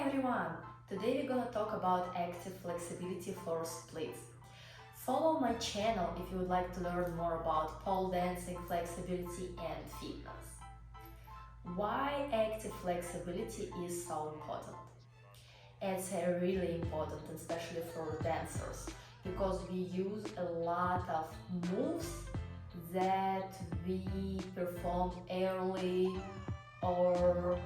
everyone! Today we're gonna talk about active flexibility floor splits. Follow my channel if you would like to learn more about pole dancing, flexibility and fitness. Why active flexibility is so important? It's really important, especially for dancers, because we use a lot of moves that we perform early or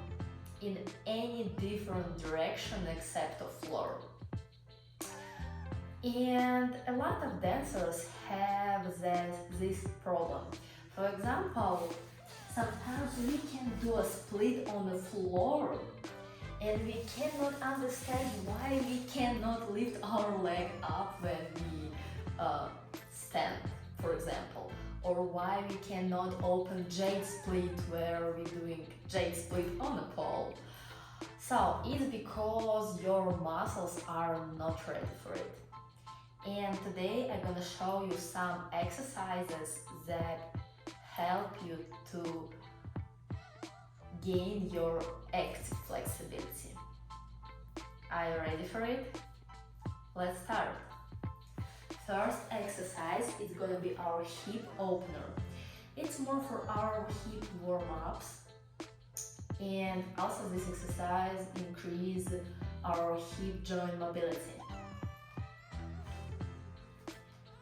in any different direction except the floor. And a lot of dancers have this problem. For example, sometimes we can do a split on the floor and we cannot understand why we cannot lift our leg up when we stand, for example, or why we cannot open jade split where we're doing jade split on a pole. So it's because your muscles are not ready for it. And today I'm gonna show you some exercises that help you to gain your active flexibility. Are you ready for it? Let's start. First exercise is gonna be our hip opener. It's more for our hip warm-ups, and also this exercise increases our hip joint mobility.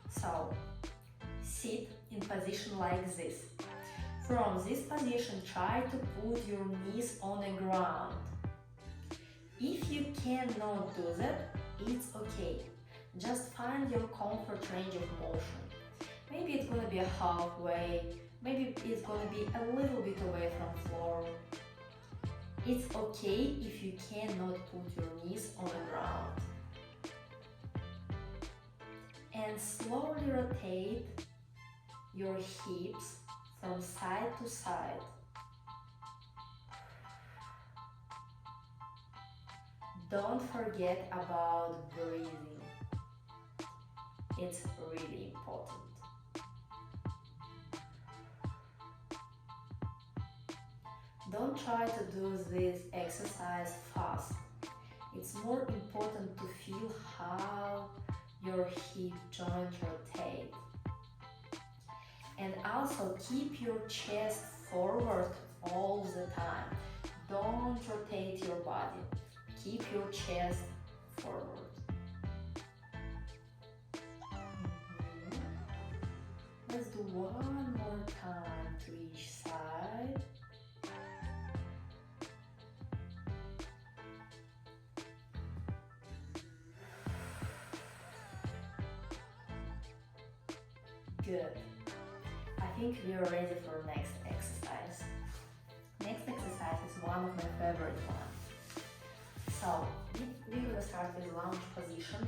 So sit in position like this. From this position, try to put your knees on the ground. If you cannot do that, it's okay. Just find your comfort range of motion. Maybe it's gonna be a halfway, maybe it's gonna be a little bit away from floor. It's okay if you cannot put your knees on the ground. And slowly rotate your hips from side to side. Don't forget about breathing. It's really important. Don't try to do this exercise fast. It's more important to feel how your hip joint rotate. And also keep your chest forward all the time. Don't rotate your body. Keep your chest forward. Let's do one more time to each side. Good. I think we are ready for next exercise. Next exercise is one of my favorite ones. So we're gonna start with lunge position.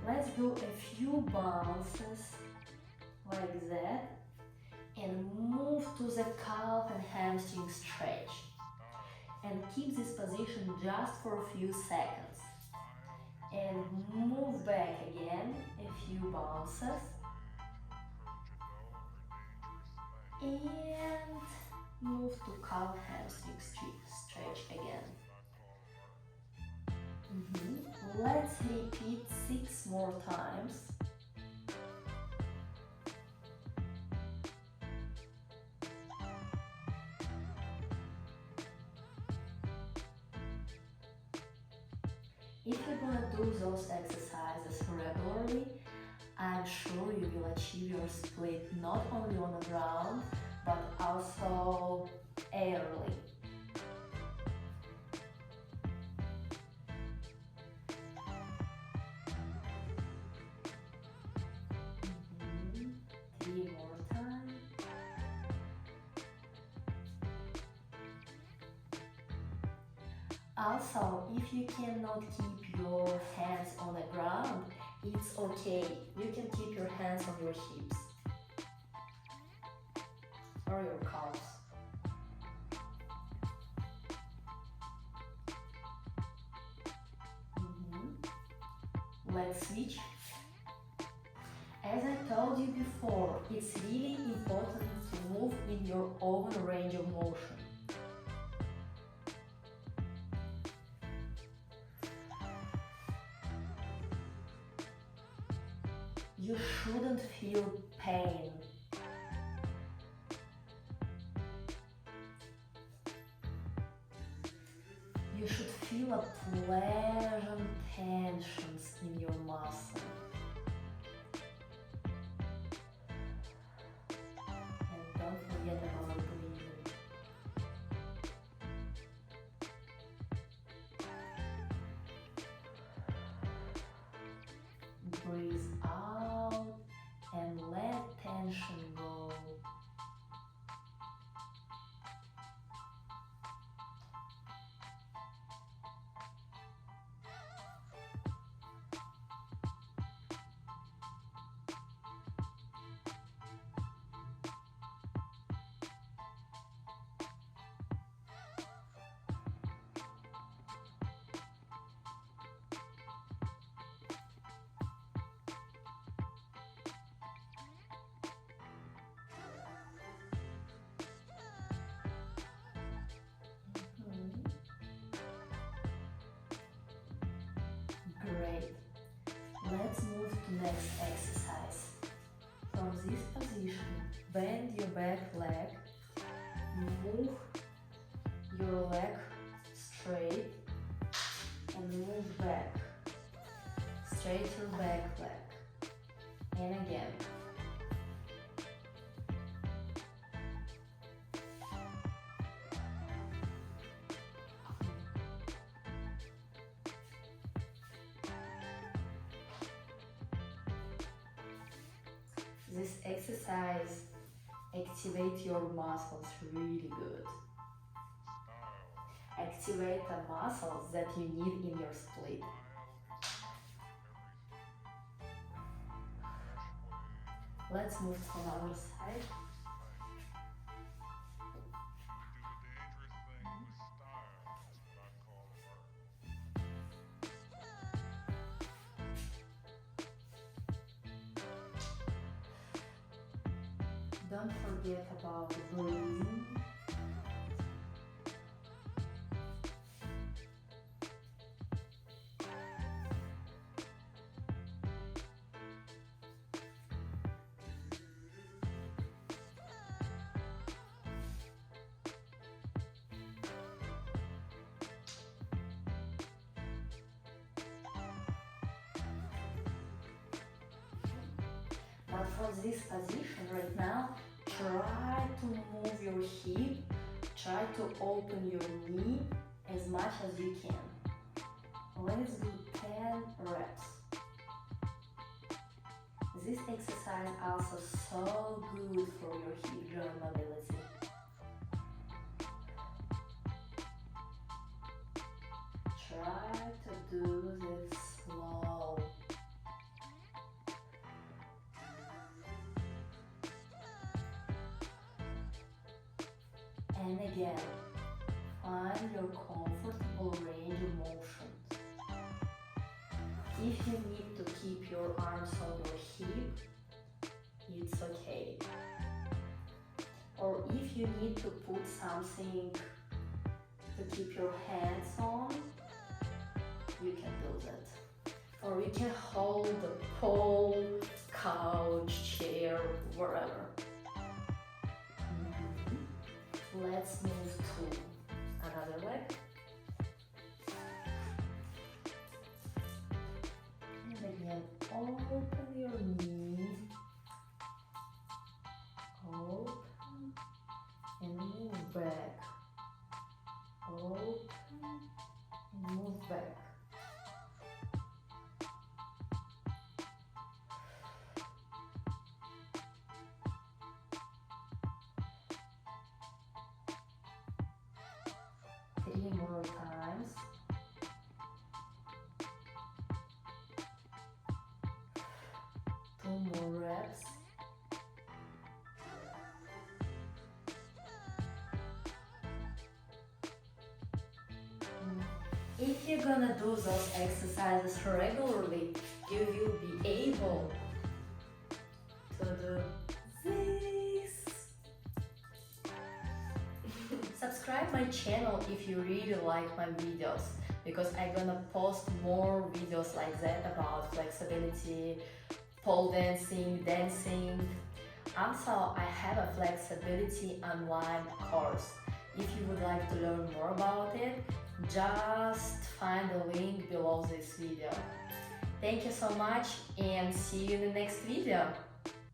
Let's do a few bounces like that and move to the calf and hamstring stretch. And keep this position just for a few seconds. And move back again, a few bounces. And move to calf hamstring stretch again. Let's repeat 6 more times. If you're gonna do those exercises regularly, I'm sure you will achieve your split not only on the ground, but also airily. Three more times. Also, if you cannot keep your hands on the ground, it's okay. You can keep your hands on your hips or your calves. Let's switch. As I told you before, it's really important to move in your own range of motion. You shouldn't feel pain. You should feel a pleasant tensions in your muscle. And don't forget about breathing. Breathe out and let tension go. Great. Let's move to next exercise. From this position, bend your back leg, move your leg straight and move back. Straight your back leg. And again. This exercise activates your muscles really good. Activate the muscles that you need in your split. Let's move to another side. Don't forget about breathing. But for this position right now, try to move your hip, try to open your knee as much as you can. Let's do 10 reps. This exercise also so good for your hip joint mobility. Try to do this slow. And again, find your comfortable range of motion. If you need to keep your arms on your hip, it's okay. Or if you need to put something to keep your hands on, you can do that. Or you can hold the pole, couch, chair, wherever. Let's move to another leg. And again, open your knee. Open and move back. Open and move back. Three more times. Two more reps. If you're gonna do those exercises regularly, you will be able to do this. Subscribe my channel if you really like my videos, because I'm gonna post more videos like that about flexibility, pole dancing. Also, I have a flexibility online course. If you would like to learn more about it, just find the link below this video. Thank you so much and see you in the next video.